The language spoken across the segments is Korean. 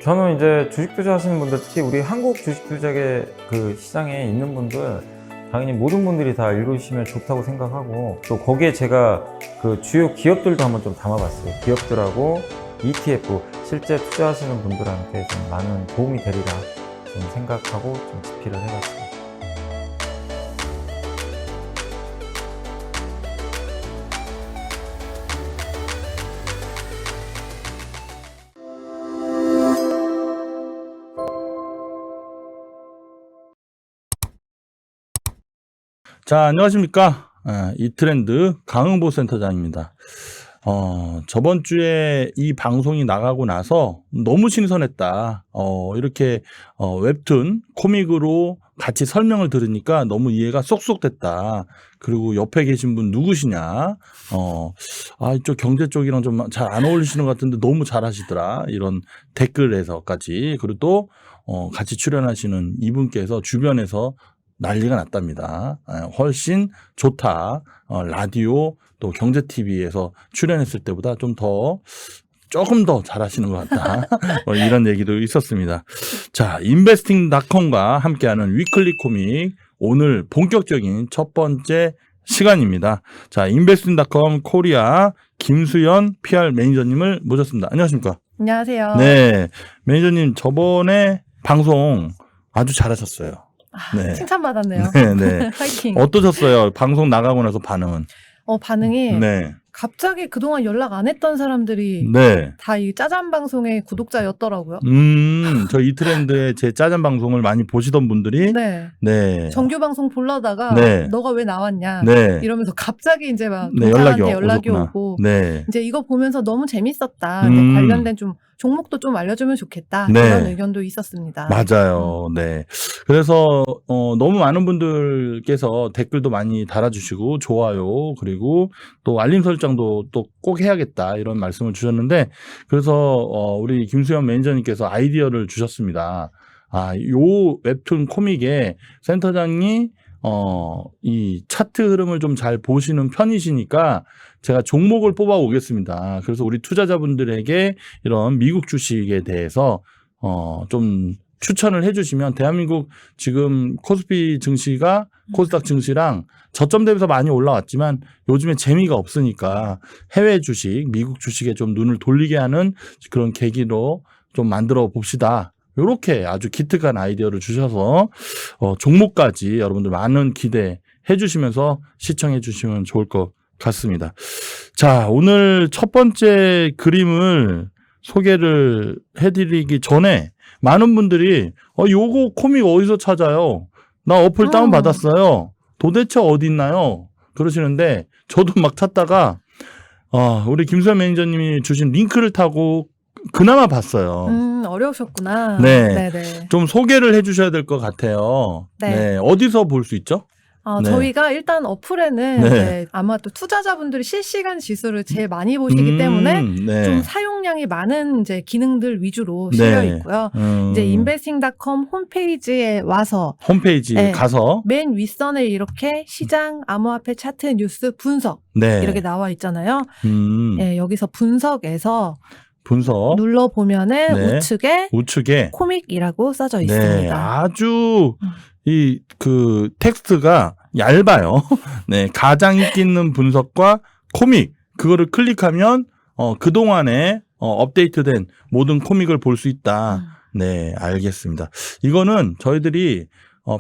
저는 이제 주식 투자하시는 분들, 특히 우리 한국 주식 투자계 그 시장에 있는 분들, 당연히 모든 분들이 다 읽으시면 좋다고 생각하고, 또 거기에 제가 그 주요 기업들도 한번 좀 담아봤어요. 기업들하고 ETF, 실제 투자하시는 분들한테 좀 많은 도움이 되리라 좀 생각하고 좀 집필을 해봤습니다. 자, 안녕하십니까. 이트렌드 강흥보 센터장입니다. 저번 주에 이 방송이 나가고 나서 너무 신선했다. 이렇게 웹툰, 코믹으로 같이 설명을 들으니까 너무 이해가 쏙쏙 됐다. 그리고 옆에 계신 분 누구시냐? 이쪽 경제 쪽이랑 좀 잘 안 어울리시는 것 같은데 너무 잘하시더라. 이런 댓글에서까지. 그리고 또 같이 출연하시는 이분께서 주변에서 난리가 났답니다. 훨씬 좋다. 라디오 또 경제TV에서 출연했을 때보다 조금 더 잘하시는 것 같다. 이런 얘기도 있었습니다. 자, investing.com과 함께하는 위클리 코믹 오늘 본격적인 첫 번째 시간입니다. 자, investing.com 코리아 김수연 PR 매니저님을 모셨습니다. 안녕하십니까? 안녕하세요. 네, 매니저님 저번에 방송 아주 잘하셨어요. 네. 칭찬받았네요. 네. 파이팅. 어떠셨어요? 방송 나가고 나서 반응은? 반응이 네. 갑자기 그동안 연락 안 했던 사람들이 네. 다 이 짜잔 방송의 구독자였더라고요. 저 이트렌드의 제 짜잔 방송을 많이 보시던 분들이 네. 네. 정규 방송 보려다가 네. 너가 왜 나왔냐 네. 이러면서 갑자기 이제 막 네, 연락이 오셨구나. 오고 네. 이제 이거 보면서 너무 재밌었다. 근데 관련된 좀 종목도 좀 알려주면 좋겠다. 네. 이런 의견도 있었습니다. 맞아요. 네. 그래서 너무 많은 분들께서 댓글도 많이 달아주시고 좋아요 그리고 또 알림 설정도 또 꼭 해야겠다 이런 말씀을 주셨는데 그래서 우리 김수현 매니저님께서 아이디어를 주셨습니다. 요 웹툰 코믹에 센터장이 이 차트 흐름을 좀 잘 보시는 편이시니까 제가 종목을 뽑아 오겠습니다. 그래서 우리 투자자분들에게 이런 미국 주식에 대해서 좀 추천을 해주시면 대한민국 지금 코스피 증시가 코스닥 증시랑 저점 대비해서 많이 올라왔지만 요즘에 재미가 없으니까 해외 주식, 미국 주식에 좀 눈을 돌리게 하는 그런 계기로 좀 만들어 봅시다. 이렇게 아주 기특한 아이디어를 주셔서 종목까지 여러분들 많은 기대해 주시면서 시청해 주시면 좋을 것 같습니다. 자, 오늘 첫 번째 그림을 소개를 해드리기 전에 많은 분들이 요거 코믹 어디서 찾아요? 나 어플 다운 받았어요. 도대체 어디 있나요? 그러시는데 저도 막 찾다가 우리 김수현 매니저님이 주신 링크를 타고 그나마 봤어요. 어려우셨구나. 네. 네네. 좀 소개를 해주셔야 될 것 같아요. 네. 네. 어디서 볼 수 있죠? 네. 저희가 일단 어플에는 네. 이제 아마 또 투자자분들이 실시간 지수를 제일 많이 보시기 때문에 네. 좀 사용량이 많은 이제 기능들 위주로 실려 네. 있고요. 이제 investing.com 홈페이지에 와서 홈페이지에 네. 가서 맨 윗선에 이렇게 시장, 암호화폐 차트 뉴스 분석 네. 이렇게 나와 있잖아요. 네. 여기서 분석에서 분석 눌러 보면은 네. 우측에 코믹이라고 써져 있습니다. 네. 아주 그 텍스트가 얇아요. 네. 가장 인기 있는 분석과 코믹 그거를 클릭하면 그동안에 업데이트된 모든 코믹을 볼 수 있다. 네, 알겠습니다. 이거는 저희들이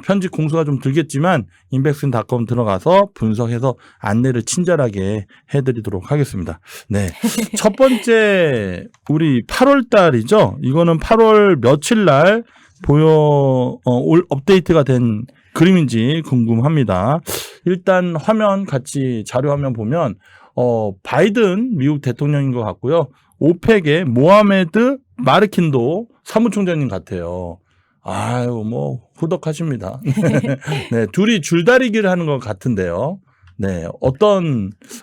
편집 공수가 좀 들겠지만 investing.com 들어가서 분석해서 안내를 친절하게 해드리도록 하겠습니다. 네, 첫 번째 우리 8월 달이죠. 이거는 8월 며칠 날 업데이트가 된 그림인지 궁금합니다. 일단 화면 같이 자료 화면 보면 바이든 미국 대통령인 것 같고요. 오펙의 모하메드 마르킨도 사무총장님 같아요. 아유, 뭐, 후덕하십니다. 네, 둘이 줄다리기를 하는 것 같은데요. 네,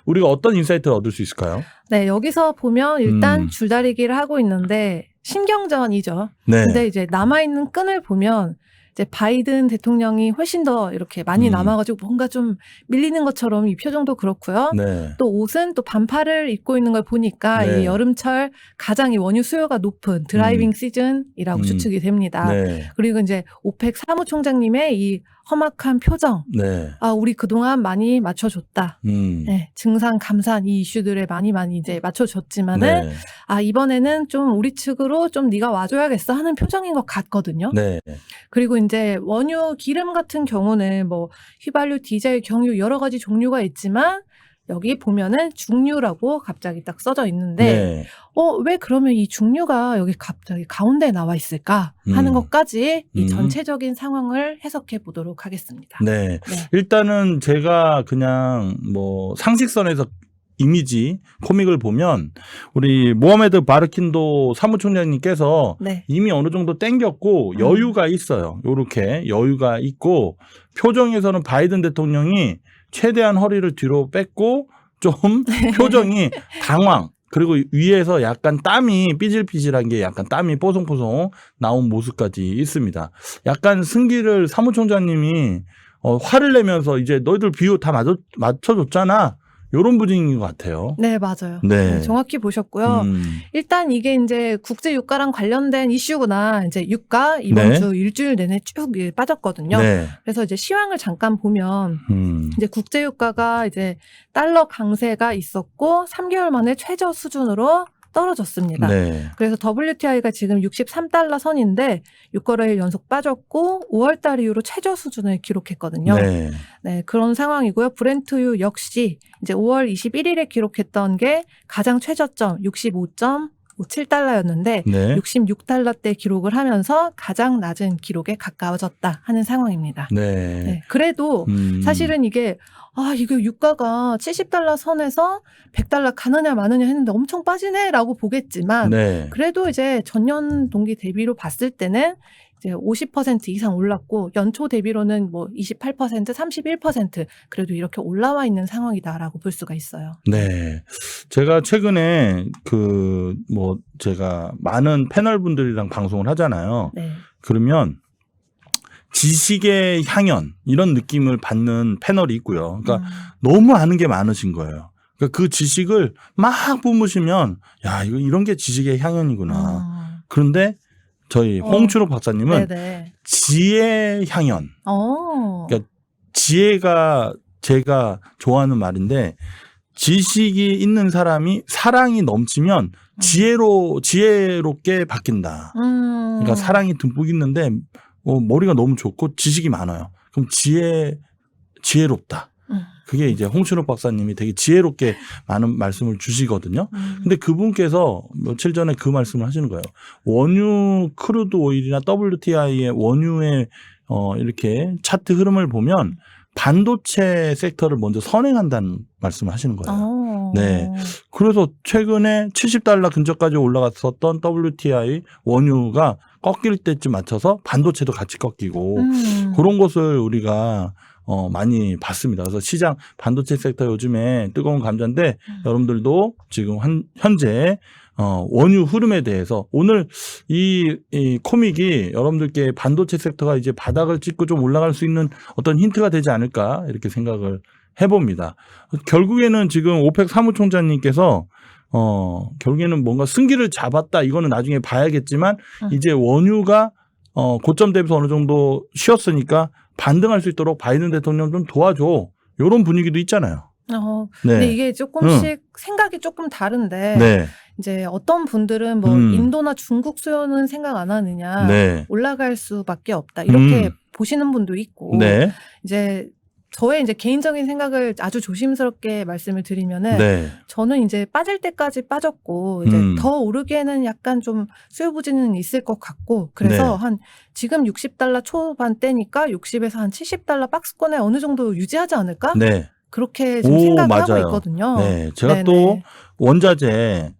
우리가 어떤 인사이트를 얻을 수 있을까요? 네, 여기서 보면 일단 줄다리기를 하고 있는데, 신경전이죠. 네. 근데 이제 남아있는 끈을 보면, 이제 바이든 대통령이 훨씬 더 이렇게 많이 남아가지고 뭔가 좀 밀리는 것처럼 이 표정도 그렇고요. 네. 또 옷은 또 반팔을 입고 있는 걸 보니까 네. 이 여름철 가장 이 원유 수요가 높은 드라이빙 시즌이라고 추측이 됩니다. 네. 그리고 이제 오펙 사무총장님의 이 험악한 표정. 네. 아, 우리 그동안 많이 맞춰줬다. 음. 네, 증상 감산 이 이슈들에 많이 이제 맞춰줬지만은 네. 아, 이번에는 좀 우리 측으로 좀 네가 와줘야겠어 하는 표정인 것 같거든요. 네. 그리고 이제 원유 기름 같은 경우는 뭐 휘발유, 디젤, 경유 여러 가지 종류가 있지만 여기 보면은 중류라고 갑자기 딱 써져 있는데 네. 왜 그러면 이 중류가 여기 갑자기 가운데에 나와 있을까 하는 것까지 이 전체적인 상황을 해석해 보도록 하겠습니다. 네. 일단은 제가 그냥 뭐 상식선에서 이미지 코믹을 보면 우리 모하메드 바르킨도 사무총장님께서 네. 이미 어느 정도 땡겼고 여유가 있어요. 요렇게 여유가 있고 표정에서는 바이든 대통령이 최대한 허리를 뒤로 뺐고 좀 표정이 당황 그리고 위에서 약간 땀이 삐질삐질한 게 약간 땀이 뽀송뽀송 나온 모습까지 있습니다. 약간 승기를 사무총장님이 화를 내면서 이제 너희들 비유 다 맞춰줬잖아. 요런 분위기인 것 같아요. 네, 맞아요. 네. 네, 정확히 보셨고요. 일단 이게 이제 국제 유가랑 관련된 이슈구나. 이제 유가 이번 네. 주 일주일 내내 쭉 빠졌거든요. 네. 그래서 이제 시황을 잠깐 보면 이제 국제 유가가 이제 달러 강세가 있었고 3개월 만에 최저 수준으로 떨어졌습니다. 네. 그래서 WTI가 지금 63달러 선인데 6거래일 연속 빠졌고 5월 달 이후로 최저 수준을 기록했거든요. 네. 네, 그런 상황이고요. 브렌트유 역시 이제 5월 21일에 기록했던 게 가장 최저점 65.57달러였는데 네. 66달러대 기록을 하면서 가장 낮은 기록에 가까워졌다 하는 상황입니다. 네. 네, 그래도 사실은 이게 이거 유가가 70달러 선에서 100달러 가느냐 마느냐 했는데 엄청 빠지네라고 보겠지만 네. 그래도 이제 전년 동기 대비로 봤을 때는 이제 50% 이상 올랐고 연초 대비로는 뭐 28%, 31% 그래도 이렇게 올라와 있는 상황이다라고 볼 수가 있어요. 네. 제가 최근에 제가 많은 패널 분들이랑 방송을 하잖아요. 네. 그러면 지식의 향연 이런 느낌을 받는 패널이 있고요. 그러니까 너무 아는 게 많으신 거예요. 그러니까 그 지식을 막 뿜으시면 야 이런 게 지식의 향연이구나. 그런데 저희 홍춘호 박사님은 네네. 지혜의 향연. 그러니까 지혜가 제가 좋아하는 말인데 지식이 있는 사람이 사랑이 넘치면 지혜롭게 바뀐다. 그러니까 사랑이 듬뿍 있는데 머리가 너무 좋고 지식이 많아요. 그럼 지혜롭다. 그게 이제 홍춘호 박사님이 되게 지혜롭게 많은 말씀을 주시거든요. 근데 그분께서 며칠 전에 그 말씀을 하시는 거예요. 원유 크루드 오일이나 WTI의 원유의 이렇게 차트 흐름을 보면 반도체 섹터를 먼저 선행한다는 말씀을 하시는 거예요. 네. 그래서 최근에 70달러 근처까지 올라갔었던 WTI 원유가 꺾일 때쯤 맞춰서 반도체도 같이 꺾이고 그런 것을 우리가 많이 봤습니다. 그래서 시장 반도체 섹터 요즘에 뜨거운 감자인데 여러분들도 지금 현재 원유 흐름에 대해서 오늘 이 코믹이 여러분들께 반도체 섹터가 이제 바닥을 찍고 좀 올라갈 수 있는 어떤 힌트가 되지 않을까 이렇게 생각을 해봅니다. 결국에는 지금 오펙 사무총장님께서 결국에는 뭔가 승기를 잡았다 이거는 나중에 봐야겠지만 이제 원유가 고점 대비해서 어느 정도 쉬었으니까 반등할 수 있도록 바이든 대통령 좀 도와줘 이런 분위기도 있잖아요. 네. 네. 근데 이게 조금씩 생각이 조금 다른데 네. 이제 어떤 분들은 뭐 인도나 중국 수요는 생각 안 하느냐 네. 올라갈 수밖에 없다 이렇게 보시는 분도 있고 네. 이제 저의 이제 개인적인 생각을 아주 조심스럽게 말씀을 드리면은 네. 저는 이제 빠질 때까지 빠졌고 이제 더 오르기에는 약간 좀 수요 부진은 있을 것 같고 그래서 네. 한 지금 60달러 초반대니까 60에서 한 70달러 박스권에 어느 정도 유지하지 않을까? 네. 그렇게 좀 생각을 맞아요. 하고 있거든요. 네. 제가 네네. 또 원자재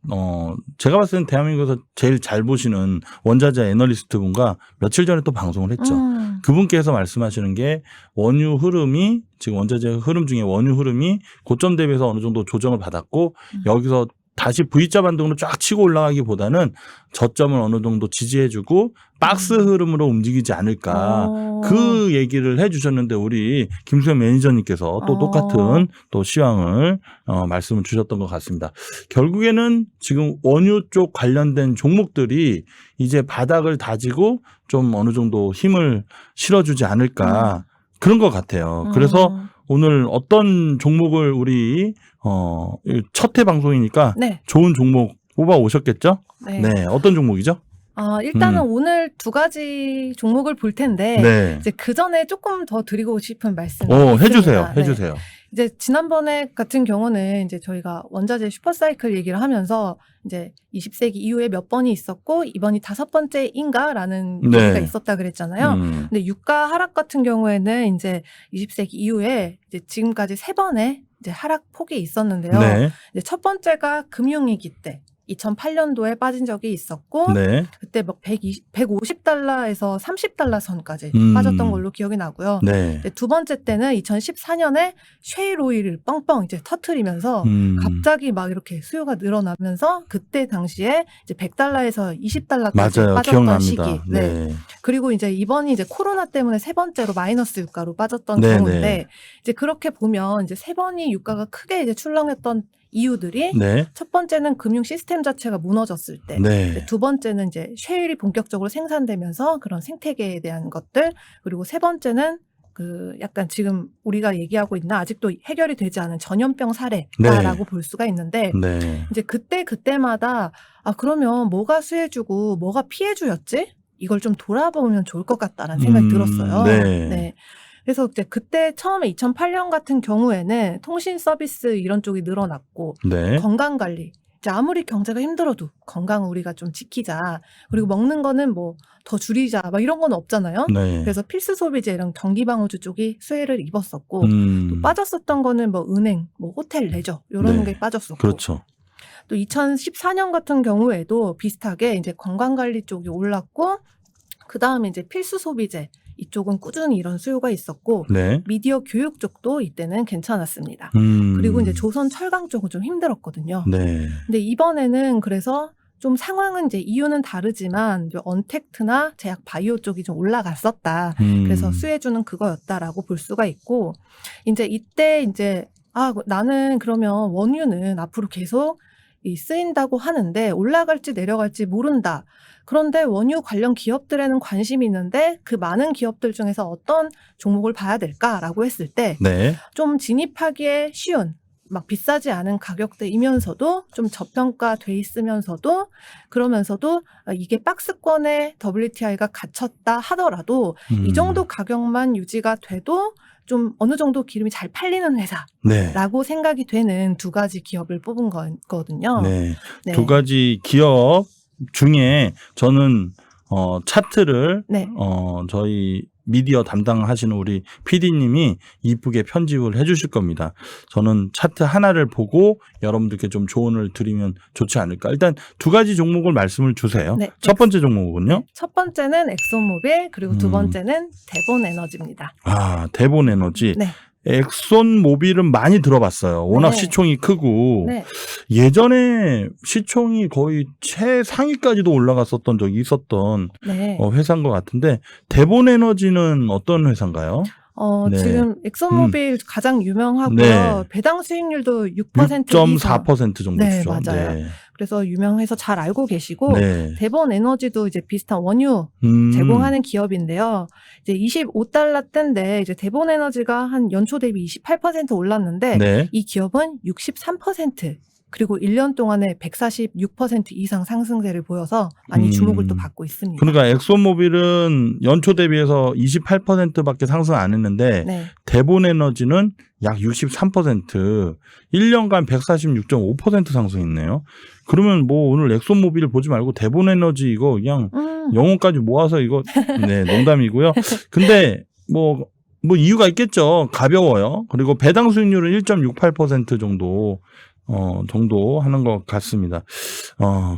제가 봤을 때는 대한민국에서 제일 잘 보시는 원자재 애널리스트 분과 며칠 전에 또 방송을 했죠. 그분께서 말씀하시는 게 원유 흐름이 지금 원자재 흐름 중에 원유 흐름이 고점 대비해서 어느 정도 조정을 받았고 여기서 다시 V자 반등으로 쫙 치고 올라가기보다는 저점을 어느 정도 지지해주고 박스 흐름으로 움직이지 않을까. 그 얘기를 해주셨는데 우리 김수현 매니저님께서 또 똑같은 또 시황을 말씀을 주셨던 것 같습니다. 결국에는 지금 원유 쪽 관련된 종목들이 이제 바닥을 다지고 좀 어느 정도 힘을 실어주지 않을까 그런 것 같아요. 그래서 오늘 어떤 종목을 우리 첫 회 방송이니까 네. 좋은 종목 뽑아 오셨겠죠? 네. 네, 어떤 종목이죠? 일단은 오늘 두 가지 종목을 볼 텐데 네. 이제 그 전에 조금 더 드리고 싶은 말씀이 해주세요. 있습니다. 해주세요. 이제 지난번에 같은 경우는 이제 저희가 원자재 슈퍼사이클 얘기를 하면서 이제 20세기 이후에 몇 번이 있었고 이번이 5번째인가라는 네. 얘기가 있었다 그랬잖아요. 근데 유가 하락 같은 경우에는 이제 20세기 이후에 이제 지금까지 3번의 이제 하락 폭이 있었는데요. 네. 이제 첫 번째가 금융위기 때 2008년도에 빠진 적이 있었고 네. 그때 막 150달러에서 30달러 선까지 빠졌던 걸로 기억이 나고요. 네. 두 번째 때는 2014년에 쉐일 오일을 뻥뻥 이제 터트리면서 갑자기 막 이렇게 수요가 늘어나면서 그때 당시에 이제 100달러에서 20달러까지 맞아요. 빠졌던 기억납니다. 시기. 네. 그리고 이제 이번이 이제 코로나 때문에 세 번째로 마이너스 유가로 빠졌던 네, 경우인데 네. 이제 그렇게 보면 이제 세 번이 유가가 크게 이제 출렁했던 이유들이 네. 첫 번째는 금융 시스템 자체가 무너졌을 때, 네. 두 번째는 이제 쉐일이 본격적으로 생산되면서 그런 생태계에 대한 것들, 그리고 세 번째는 그 약간 지금 우리가 얘기하고 있는 아직도 해결이 되지 않은 전염병 사례다라고 볼 수가 있는데 네. 이제 그때마다 그러면 뭐가 수혜주고 뭐가 피해주였지? 이걸 좀 돌아보면 좋을 것 같다라는 생각이 들었어요. 네. 그래서 이제 그때 처음에 2008년 같은 경우에는 통신 서비스 이런 쪽이 늘어났고 네. 건강 관리. 이제 아무리 경제가 힘들어도 건강 우리가 좀 지키자. 그리고 먹는 거는 뭐 더 줄이자. 막 이런 건 없잖아요. 네. 그래서 필수 소비재 이런 경기방어주 쪽이 수혜를 입었었고 또 빠졌었던 거는 뭐 은행, 뭐 호텔, 레저 이런 게 빠졌었고. 그렇죠. 또 2014년 같은 경우에도 비슷하게 이제 건강 관리 쪽이 올랐고 그 다음에 이제 필수 소비재 이쪽은 꾸준히 이런 수요가 있었고 네. 미디어 교육 쪽도 이때는 괜찮았습니다. 그리고 이제 조선 철강 쪽은 좀 힘들었거든요. 네. 근데 이번에는 그래서 좀 상황은 이제 이유는 다르지만 이제 언택트나 제약 바이오 쪽이 좀 올라갔었다. 그래서 수혜주는 그거였다라고 볼 수가 있고 이제 이때 이제 나는 그러면 원유는 앞으로 계속 쓰인다고 하는데 올라갈지 내려갈지 모른다. 그런데 원유 관련 기업들에는 관심이 있는데 그 많은 기업들 중에서 어떤 종목을 봐야 될까라고 했을 때 좀 네. 진입하기에 쉬운 막 비싸지 않은 가격대이면서도 좀 저평가돼 있으면서도 그러면서도 이게 박스권에 WTI가 갇혔다 하더라도 이 정도 가격만 유지가 돼도 좀 어느 정도 기름이 잘 팔리는 회사라고 네. 생각이 되는 두 가지 기업을 뽑은 거거든요. 네. 네. 두 가지 기업 중에 저는 차트를 네. 저희 미디어 담당하시는 우리 PD님이 이쁘게 편집을 해주실 겁니다. 저는 차트 하나를 보고 여러분들께 좀 조언을 드리면 좋지 않을까. 일단 두 가지 종목을 말씀을 주세요. 네. 첫 번째 종목은요? 첫 번째는 엑소모빌 그리고 두 번째는 대본에너지입니다. 대본에너지. 네. 엑손모빌은 많이 들어봤어요. 워낙 네. 시총이 크고 네. 예전에 시총이 거의 최상위까지도 올라갔었던 적이 있었던 네. 회사인 것 같은데 대본에너지는 어떤 회사인가요? 네. 지금 엑소모빌 가장 유명하고요. 네. 배당 수익률도 6% 이상. 6.4% 정도 네, 주죠. 맞아요. 네. 그래서 유명해서 잘 알고 계시고 네. 대본에너지도 이제 비슷한 원유 제공하는 기업인데요. 이제 25달러 때인데 이제 대본에너지가 한 연초 대비 28% 올랐는데 네. 이 기업은 63% 그리고 1년 동안에 146% 이상 상승세를 보여서 많이 주목을 또 받고 있습니다. 그러니까 엑소모빌은 연초 대비해서 28%밖에 상승 안 했는데 네. 대본에너지는 약 63%, 1년간 146.5% 상승했네요. 그러면 뭐 오늘 엑소모빌 보지 말고 대본에너지 이거 그냥 영혼까지 모아서 이거 네, 농담이고요. 근데 뭐 이유가 있겠죠. 가벼워요. 그리고 배당 수익률은 1.68% 정도 하는 것 같습니다.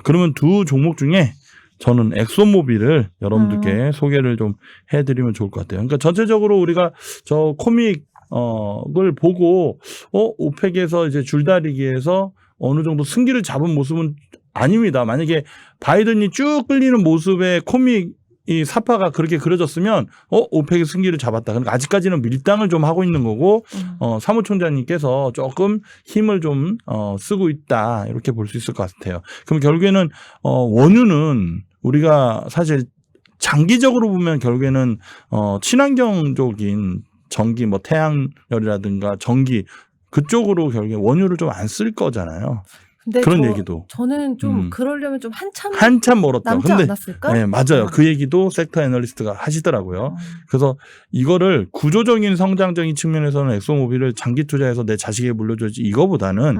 그러면 두 종목 중에 저는 엑소모빌을 여러분들께 소개를 좀 해드리면 좋을 것 같아요. 그러니까 전체적으로 우리가 저 코믹 을 보고 오펙에서 이제 줄다리기에서 어느 정도 승기를 잡은 모습은 아닙니다. 만약에 바이든이 쭉 끌리는 모습에 코믹 이 사파가 그렇게 그려졌으면 오펙이 승기를 잡았다. 그러니까 아직까지는 밀당을 좀 하고 있는 거고 사무총장님께서 조금 힘을 좀 쓰고 있다. 이렇게 볼 수 있을 것 같아요. 그럼 결국에는 원유는 우리가 사실 장기적으로 보면 결국에는 친환경적인 전기 뭐 태양열이라든가 전기 그쪽으로 결국에 원유를 좀 안 쓸 거잖아요. 근데 그런 얘기도. 저는 좀 그러려면 좀 한참 멀었다. 남지 근데 않았을까? 네, 맞아요. 그 얘기도 섹터 애널리스트가 하시더라고요. 그래서 이거를 구조적인 성장적인 측면에서는 엑소모빌을 장기 투자해서 내 자식에게 물려줘야지 이거보다는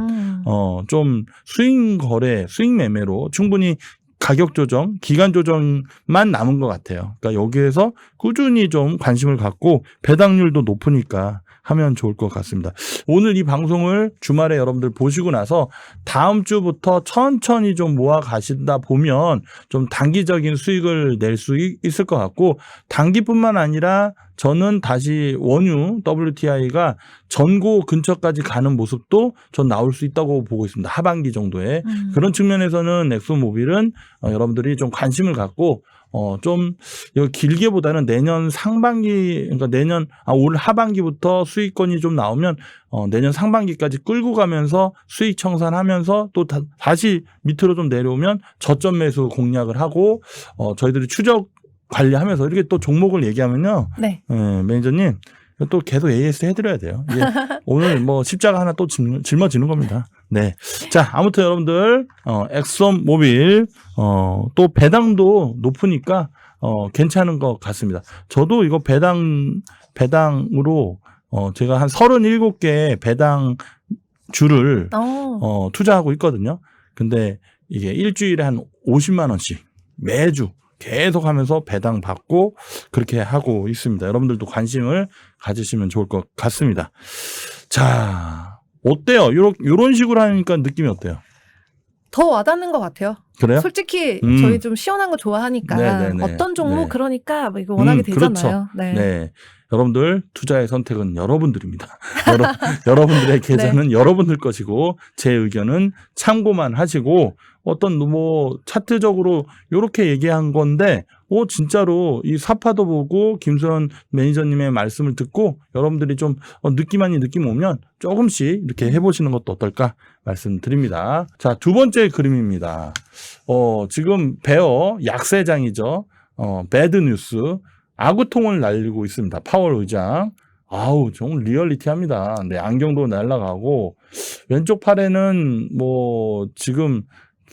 좀 수익 거래, 수익 매매로 충분히 가격 조정, 기간 조정만 남은 것 같아요. 그러니까 여기에서 꾸준히 좀 관심을 갖고 배당률도 높으니까 하면 좋을 것 같습니다. 오늘 이 방송을 주말에 여러분들 보시고 나서 다음 주부터 천천히 좀 모아 가신다 보면 좀 단기적인 수익을 낼 수 있을 것 같고 단기뿐만 아니라 저는 다시 원유 WTI가 전고 근처까지 가는 모습도 전 나올 수 있다고 보고 있습니다. 하반기 정도에. 그런 측면에서는 엑소모빌은 여러분들이 좀 관심을 갖고 좀 길게 보다는 내년 상반기 그러니까 올 하반기부터 수익권이 좀 나오면 내년 상반기까지 끌고 가면서 수익 청산하면서 또 다시 밑으로 좀 내려오면 저점 매수 공략을 하고 저희들이 추적 관리하면서 이렇게 또 종목을 얘기하면요. 네. 매니저님 또 계속 AS 해드려야 돼요. 이게 오늘 뭐 십자가 하나 또 짊어지는 겁니다. 네. 자, 아무튼 여러분들, 엑소모빌, 또 배당도 높으니까, 괜찮은 것 같습니다. 저도 이거 배당으로, 제가 한 37개 배당 주를, 투자하고 있거든요. 근데 이게 일주일에 한 50만원씩 매주 계속 하면서 배당 받고 그렇게 하고 있습니다. 여러분들도 관심을 가지시면 좋을 것 같습니다. 자, 어때요? 요런 식으로 하니까 느낌이 어때요? 더 와닿는 것 같아요. 그래요? 솔직히 저희 좀 시원한 거 좋아하니까 네네네. 어떤 종목 네. 그러니까 뭐 이거 원하게 되잖아요. 그렇죠. 네. 네. 여러분들 투자의 선택은 여러분들입니다. 여러분들의 계좌는 네. 여러분들 것이고 제 의견은 참고만 하시고 어떤 뭐 차트적으로 이렇게 얘기한 건데 진짜로 이 사파도 보고 김수현 매니저님의 말씀을 듣고 여러분들이 좀 느낌 아닌 느낌 오면 조금씩 이렇게 해보시는 것도 어떨까 말씀드립니다. 자, 두 번째 그림입니다. 지금 베어 약세장이죠. 배드 뉴스 아구통을 날리고 있습니다. 파월 의장. 아우, 정말 리얼리티합니다. 네, 안경도 날아가고 왼쪽 팔에는 뭐 지금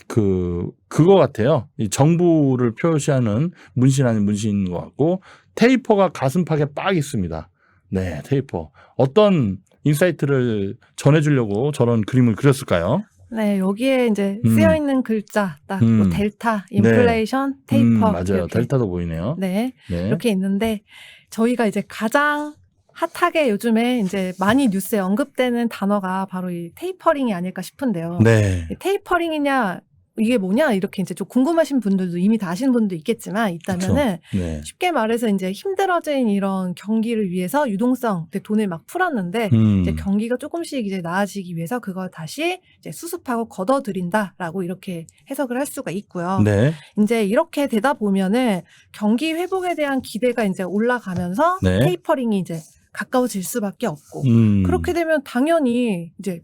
그거 같아요. 이 정부를 표시하는 문신 아닌 문신인 것 같고 테이퍼가 가슴팍에 빡 있습니다. 네, 테이퍼. 어떤 인사이트를 전해주려고 저런 그림을 그렸을까요? 네, 여기에 이제 쓰여 있는 글자 딱 뭐 델타, 인플레이션, 테이퍼 맞아요. 이렇게. 델타도 보이네요. 네, 네. 이렇게 있는데 저희가 이제 가장 핫하게 요즘에 이제 많이 뉴스에 언급되는 단어가 바로 이 테이퍼링이 아닐까 싶은데요. 네. 이 테이퍼링이냐 이게 뭐냐 이렇게 이제 좀 궁금하신 분들도 이미 다 아시는 분도 있겠지만 있다면은 네. 쉽게 말해서 이제 힘들어진 이런 경기를 위해서 유동성 돈을 막 풀었는데 이제 경기가 조금씩 이제 나아지기 위해서 그걸 다시 이제 수습하고 걷어들인다라고 이렇게 해석을 할 수가 있고요. 네. 이제 이렇게 되다 보면은 경기 회복에 대한 기대가 이제 올라가면서 네. 테이퍼링이 이제 가까워질 수밖에 없고 그렇게 되면 당연히 이제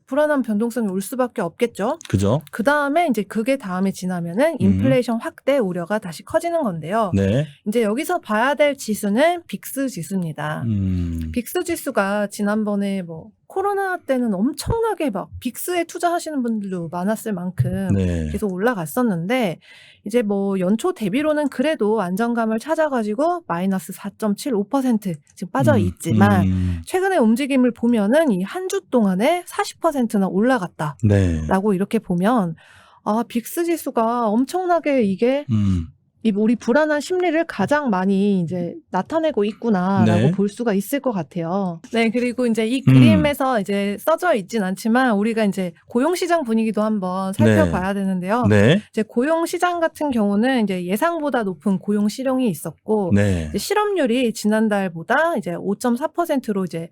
불안한 변동성이 올 수밖에 없겠죠. 그죠? 그 다음에 이제 그게 다음에 지나면은 인플레이션 확대 우려가 다시 커지는 건데요. 네. 이제 여기서 봐야 될 지수는 빅스 지수입니다. 빅스 지수가 지난번에 뭐 코로나 때는 엄청나게 막 빅스에 투자하시는 분들도 많았을 만큼 네. 계속 올라갔었는데 이제 뭐 연초 대비로는 그래도 안정감을 찾아가지고 마이너스 4.75% 지금 빠져 있지만 최근의 움직임을 보면은 이 한 주 동안에 40%나 올라갔다라고 네. 이렇게 보면 빅스 지수가 엄청나게 이게 이 우리 불안한 심리를 가장 많이 이제 나타내고 있구나라고 네. 볼 수가 있을 것 같아요. 네, 그리고 이제 이 그림에서 이제 써져 있진 않지만 우리가 이제 고용시장 분위기도 한번 살펴봐야 되는데요. 네. 이제 고용시장 같은 경우는 이제 예상보다 높은 고용 실용이 있었고 네. 이제 실업률이 지난달보다 이제 5.4%로 이제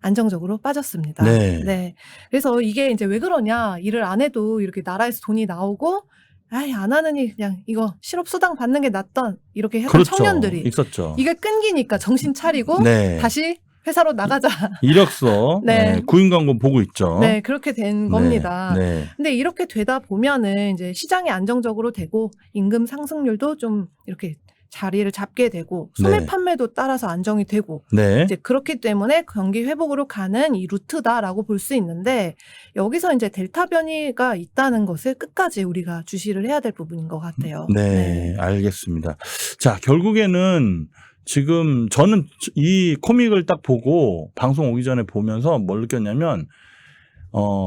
안정적으로 빠졌습니다. 네. 그래서 이게 이제 왜 그러냐, 일을 안 해도 이렇게 나라에서 돈이 나오고 아이 안 하느니 그냥 이거 실업수당 받는 게 낫던 이렇게 했던 그렇죠. 청년들이 있었죠. 이게 끊기니까 정신 차리고 네. 다시 회사로 나가자. 이력서 네. 구인 광고 보고 있죠. 네, 그렇게 된 겁니다. 네. 근데 이렇게 되다 보면은 이제 시장이 안정적으로 되고 임금 상승률도 좀 이렇게 자리를 잡게 되고 소매 네. 판매도 따라서 안정이 되고 네. 이제 그렇기 때문에 경기 회복으로 가는 이 루트다라고 볼 수 있는데, 여기서 이제 델타 변이가 있다는 것을 끝까지 우리가 주시를 해야 될 부분인 것 같아요. 네, 알겠습니다. 자, 결국에는 지금 저는 이 코믹을 딱 보고 방송 오기 전에 보면서 뭘 느꼈냐면,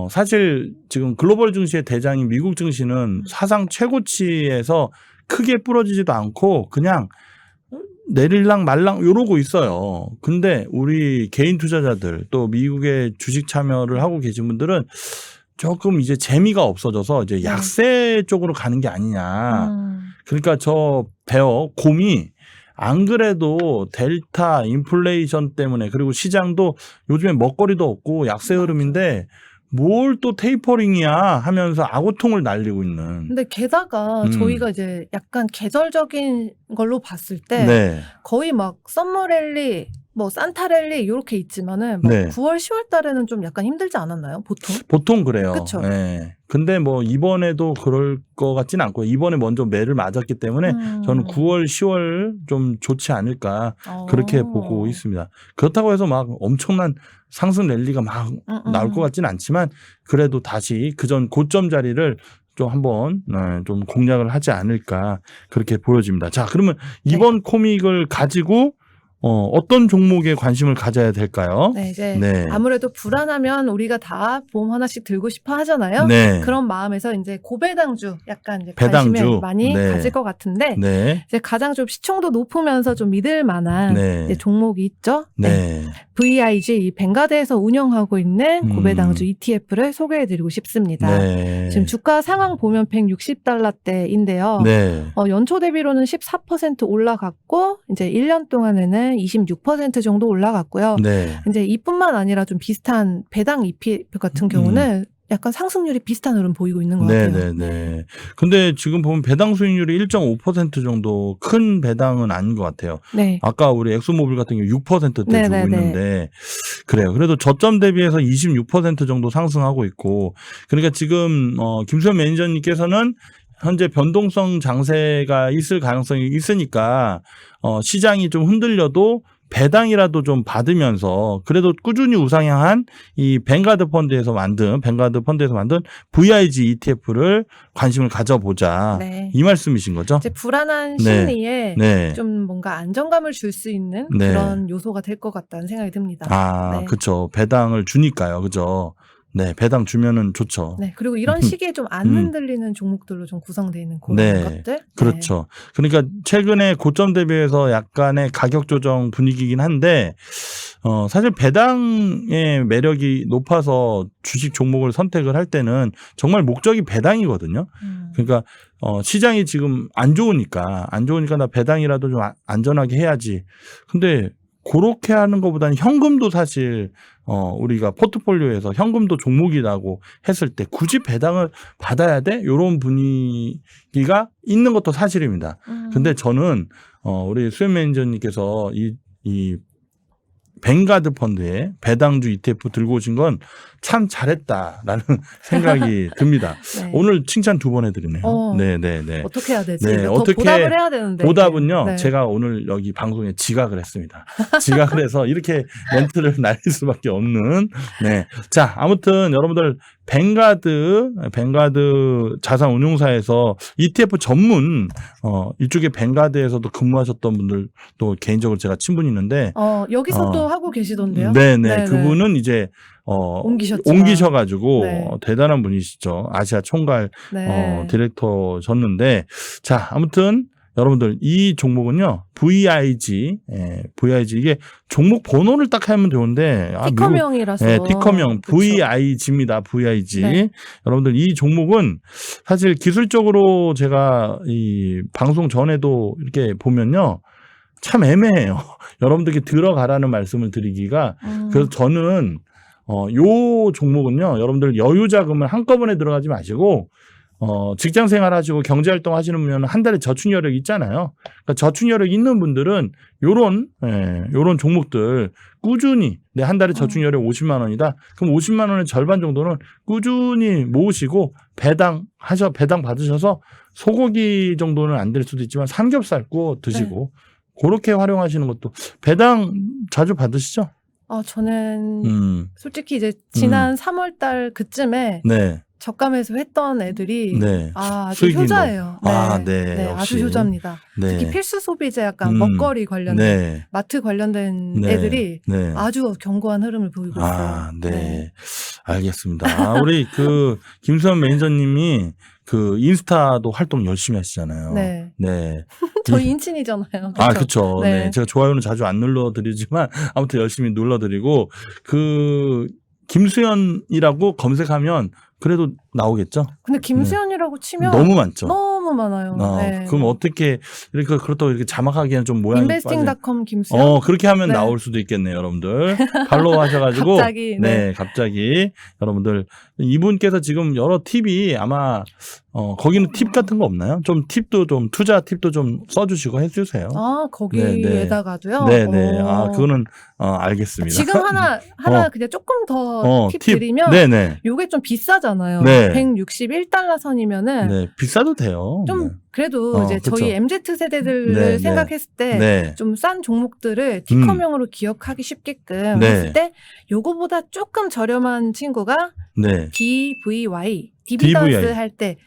사실 지금 글로벌 증시의 대장인 미국 증시는 사상 최고치에서 크게 부러지지도 않고 그냥 내릴랑 말랑 이러고 있어요. 근데 우리 개인 투자자들 또 미국에 주식 참여를 하고 계신 분들은 조금 이제 재미가 없어져서 이제 약세 쪽으로 가는 게 아니냐. 그러니까 저 곰이 안 그래도 델타 인플레이션 때문에, 그리고 시장도 요즘에 먹거리도 없고 약세 흐름인데 뭘 또 테이퍼링이야 하면서 악어통을 날리고 있는. 근데 게다가 저희가 이제 약간 계절적인 걸로 봤을 때 네. 거의 막 썸머 랠리, 뭐 산타 랠리 이렇게 있지만은 막 네. 9월, 10월 달에는 좀 약간 힘들지 않았나요? 보통? 보통 그래요. 그쵸? 네. 근데 뭐 이번에도 그럴 것 같지는 않고, 이번에 먼저 매를 맞았기 때문에 저는 9월, 10월 좀 좋지 않을까 그렇게 보고 있습니다. 그렇다고 해서 막 엄청난 상승 랠리가 막 나올 것 같지는 않지만 그래도 다시 그전 고점 자리를 좀 한번 좀 공략을 하지 않을까 그렇게 보여집니다. 자, 그러면 이번 코믹을 가지고 어떤 종목에 관심을 가져야 될까요? 네, 이제 네. 아무래도 불안하면 우리가 다 보험 하나씩 들고 싶어 하잖아요. 네. 그런 마음에서 이제 고배당주 약간 이제 배당주. 관심을 많이 네. 가질 것 같은데, 네. 이제 가장 좀 시총도 높으면서 좀 믿을 만한 네. 이제 종목이 있죠. 네. VIG, 이 뱅가드에서 운영하고 있는 고배당주 ETF를 소개해드리고 싶습니다. 네. 지금 주가 상황 보면 160달러대인데요. 네. 연초 대비로는 14% 올라갔고, 이제 1년 동안에는 26% 정도 올라갔고요. 네. 이제 이뿐만 아니라 좀 비슷한 배당 ETF 같은 경우는 약간 상승률이 비슷한 흐름 보이고 있는 것 같아요. 네네네. 근데 지금 보면 배당 수익률이 1.5% 정도, 큰 배당은 아닌 것 같아요. 네. 아까 우리 엑소모빌 같은 경우 6%대 주고 네네네. 있는데, 그래요. 그래도 저점 대비해서 26% 정도 상승하고 있고, 그러니까 지금 김수현 매니저님께서는 현재 변동성 장세가 있을 가능성이 있으니까 시장이 좀 흔들려도 배당이라도 좀 받으면서 그래도 꾸준히 우상향한 이 뱅가드 펀드에서 만든 VIG ETF를 관심을 가져보자. 네. 이 말씀이신 거죠? 이제 불안한 네. 심리에 네. 좀 뭔가 안정감을 줄 수 있는 네. 그런 요소가 될 것 같다는 생각이 듭니다. 아, 네. 그렇죠. 배당을 주니까요. 그죠? 네, 배당 주면은 좋죠. 네. 그리고 이런 시기에 좀 안 흔들리는 종목들로 좀 구성되어 있는 그런 네. 것들. 그렇죠. 그러니까 최근에 고점 대비해서 약간의 가격 조정 분위기긴 한데, 사실 배당의 매력이 높아서 주식 종목을 선택을 할 때는 정말 목적이 배당이거든요. 그러니까 시장이 지금 안 좋으니까 나 배당이라도 좀 안전하게 해야지. 근데 그렇게 하는 것보다는 현금도 사실 우리가 포트폴리오에서 현금도 종목이라고 했을 때 굳이 배당을 받아야 돼? 이런 분위기가 있는 것도 사실입니다. 근데 저는 우리 수현 매니저님께서 이 뱅가드 펀드에 배당주 ETF 들고 오신 건 참 잘했다라는 생각이 듭니다. 네. 오늘 칭찬 2번 해드리네요. 네네네. 어떻게 해야 되지? 네, 더 어떻게 보답을 해야 되는데. 보답은요, 네. 제가 오늘 여기 방송에 지각을 했습니다. 지각을 해서 이렇게 멘트를 날릴 수밖에 없는. 네. 자, 아무튼 여러분들 뱅가드 자산운용사에서 ETF 전문, 이쪽에 뱅가드에서도 근무하셨던 분들 또 개인적으로 제가 친분이 있는데. 여기서 또 하고 계시던데요? 네네. 그분은 이제 옮기셔가지고 네. 대단한 분이시죠. 아시아 총괄 네. 디렉터셨는데, 자, 아무튼 여러분들 이 종목은요 VIG 이게 종목 번호를 딱 하면 좋은데 티커명이라서 티커명 VIG입니다. VIG. 네. 여러분들 이 종목은 사실 기술적으로 제가 이 방송 전에도 이렇게 보면요. 참 애매해요. 여러분들께 들어가라는 말씀을 드리기가 그래서 저는 요 종목은요, 여러분들 여유 자금을 한꺼번에 들어가지 마시고 직장 생활 하시고 경제 활동 하시는 분은 한 달에 저축 여력 있잖아요. 그러니까 저축 여력 있는 분들은 요런 종목들 꾸준히 내 한 달에 저축 여력 50만 원이다. 그럼 50만 원의 절반 정도는 꾸준히 모으시고 배당 받으셔서 소고기 정도는 안 될 수도 있지만 삼겹살 구워 드시고 그렇게 활용하시는 것도 배당 자주 받으시죠? 저는 솔직히 이제 지난 3월 달 그쯤에 네. 저가매수 했던 애들이 네. 아주 수익인도. 효자예요. 네. 아주 역시. 효자입니다. 네. 특히 필수 소비재 약간 먹거리 관련된 네. 마트 관련된 네. 애들이 네. 아주 견고한 흐름을 보이고 있어요. 네. 알겠습니다. 우리 김수현 매니저님이 인스타도 활동 열심히 하시잖아요. 네. 네. 저희 인친이잖아요. 그렇죠. 네. 네. 제가 좋아요는 자주 안 눌러드리지만 아무튼 열심히 눌러드리고 김수현이라고 검색하면 그래도 나오겠죠? 근데 김수현이라고 치면 너무 많죠. 너무 많아요. 네. 그럼 어떻게 그렇다고 이렇게 자막하기에는 좀 모양이 인베스팅닷컴 김수현. 그렇게 하면 네. 나올 수도 있겠네요, 여러분들. 팔로우 하셔가지고 갑자기, 네. 갑자기 여러분들 이분께서 지금 여러 팁이 아마 거기는 팁 같은 거 없나요? 좀 팁도 좀 투자 팁도 좀 써주시고 해주세요. 거기에다가도요. 네네. 그거는 알겠습니다. 지금 하나 그냥 조금 더 팁 드리면 네네. 요게 좀 비싸잖아요. 네. 161달러 선이면은 네, 비싸도 돼요. 좀 네. 그래도 이제 그쵸. 저희 MZ 세대들을 네, 생각했을 때 네. 좀 싼 종목들을 티커명으로 기억하기 쉽게끔 네. 했을 때 요거보다 조금 저렴한 친구가 네. DVY 디비던스 할 때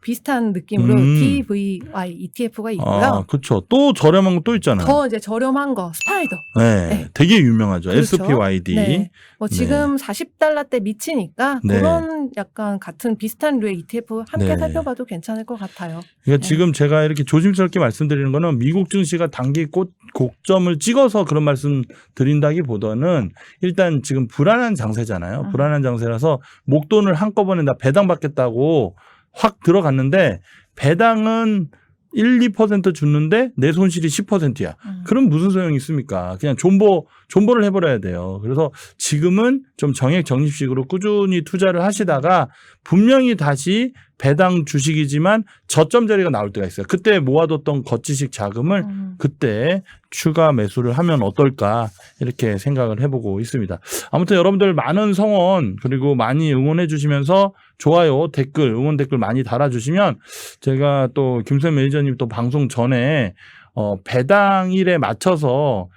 비슷한 느낌으로 DVY ETF가 있고요. 그렇죠. 또 저렴한 거 또 있잖아요. 더 이제 저렴한 거 스파이더. 네. 되게 유명하죠. 그렇죠. SPYD. 네. 지금 40달러대 미치니까 네. 그런 약간 같은 비슷한 류의 ETF 함께 네. 살펴봐도 괜찮을 것 같아요. 그러니까 지금 제가 이렇게 조심스럽게 말씀드리는 거는 미국 증시가 단기 고점을 찍어서 그런 말씀 드린다기보다는 일단 지금 불안한 장세잖아요. 불안한 장세라서 목돈을 한꺼번에 나 배당 받겠다고 확 들어갔는데 배당은 1~2% 줬는데 내 손실이 10%야. 그럼 무슨 소용이 있습니까? 그냥 존버를 해버려야 돼요. 그래서 지금은 좀 정액 적립식으로 꾸준히 투자를 하시다가 분명히 다시 배당 주식이지만 저점 자리가 나올 때가 있어요. 그때 모아뒀던 거치식 자금을 그때 추가 매수를 하면 어떨까 이렇게 생각을 해보고 있습니다. 아무튼 여러분들 많은 성원 그리고 많이 응원해 주시면서 좋아요, 댓글, 응원 댓글 많이 달아주시면 제가 또 김수현 매니저님 또 방송 전에 배당일에 맞춰서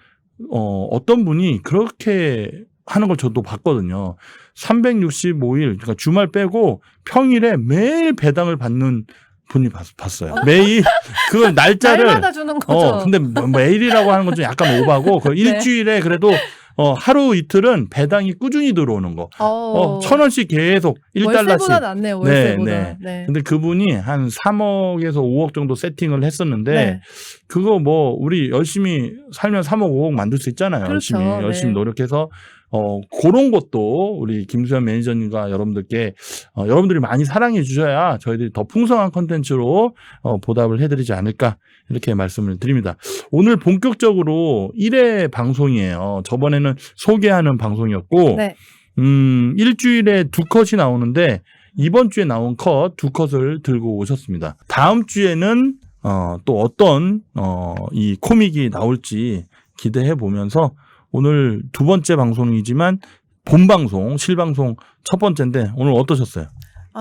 어떤 분이 그렇게 하는 걸 저도 봤거든요. 365일, 그러니까 주말 빼고 평일에 매일 배당을 받는 분이 봤어요. 매일 그걸 날짜를 날마다 주는 거죠. 근데 매일이라고 하는 건 좀 약간 오바고 그 일주일에 그래도 하루 이틀은 배당이 꾸준히 들어오는 거. 1,000원씩 계속 1달러씩. 월세보다 낫네요. 월세보다. 네. 근데 그분이 한 3억에서 5억 정도 세팅을 했었는데 네. 그거 우리 열심히 살면 3억 5억 만들 수 있잖아요. 그렇죠. 열심히 네. 노력해서 그런 것도 우리 김수현 매니저님과 여러분들께 여러분들이 많이 사랑해 주셔야 저희들이 더 풍성한 컨텐츠로 보답을 해드리지 않을까 이렇게 말씀을 드립니다. 오늘 본격적으로 1회 방송이에요. 저번에는 소개하는 방송이었고 네. 일주일에 2컷이 나오는데 이번 주에 나온 컷 2컷을 들고 오셨습니다. 다음 주에는 또 어떤 이 코믹이 나올지 기대해 보면서 오늘 두 번째 방송이지만 본방송, 실방송 첫 번째인데 오늘 어떠셨어요?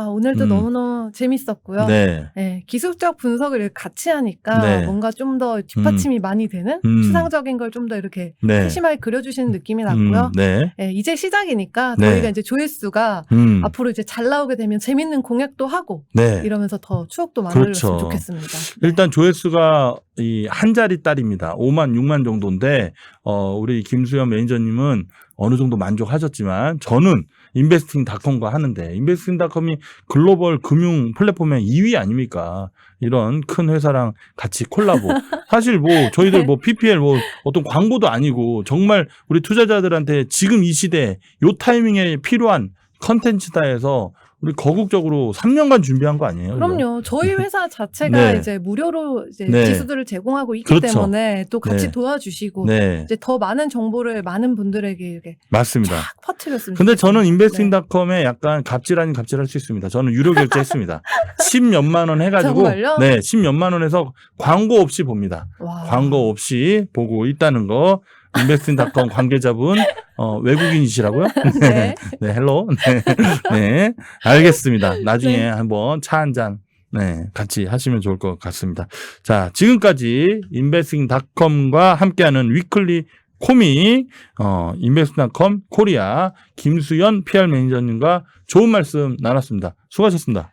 오늘도 너무너무 재밌었고요. 네. 네, 기술적 분석을 같이 하니까 네. 뭔가 좀 더 뒷받침이 많이 되는 추상적인 걸 좀 더 이렇게 네. 세심하게 그려주시는 느낌이 났고요. 네. 네, 이제 시작이니까 네. 저희가 이제 조회수가 앞으로 이제 잘 나오게 되면 재밌는 공약도 하고 네. 이러면서 더 추억도 만들었으면 그렇죠. 좋겠습니다. 일단 조회수가 이 한 자리 딸입니다. 5만, 6만 정도인데 우리 김수현 매니저님은 어느 정도 만족하셨지만 저는 인베스팅닷컴과 하는데 인베스팅닷컴이 글로벌 금융 플랫폼의 2위 아닙니까? 이런 큰 회사랑 같이 콜라보. 사실 저희들 PPL 어떤 광고도 아니고 정말 우리 투자자들한테 지금 이 시대 요 타이밍에 필요한 컨텐츠다 해서 우리 거국적으로 3년간 준비한 거 아니에요? 그럼요. 저희 회사 자체가 네. 이제 무료로 이제 네. 지수들을 제공하고 있기 그렇죠. 때문에 또 같이 네. 도와주시고 네, 이제 더 많은 정보를 많은 분들에게 이렇게 맞습니다. 쫙 퍼뜨렸습니다. 근데 저는 인베스팅닷컴에 약간 갑질 아닌 갑질할 수 있습니다. 저는 유료 결제했습니다. 10몇만 원 해가지고 정말요? 네, 10몇만 원에서 광고 없이 봅니다. 와. 광고 없이 보고 있다는 거 인베스팅닷컴 관계자분 외국인이시라고요? 네. 네, 헬로. 네, 네, 알겠습니다. 나중에 한번 차 한 잔 네, 같이 하시면 좋을 것 같습니다. 자, 지금까지 인베스팅닷컴과 함께하는 위클리 코미 인베스팅닷컴 코리아 김수연 PR 매니저님과 좋은 말씀 나눴습니다. 수고하셨습니다.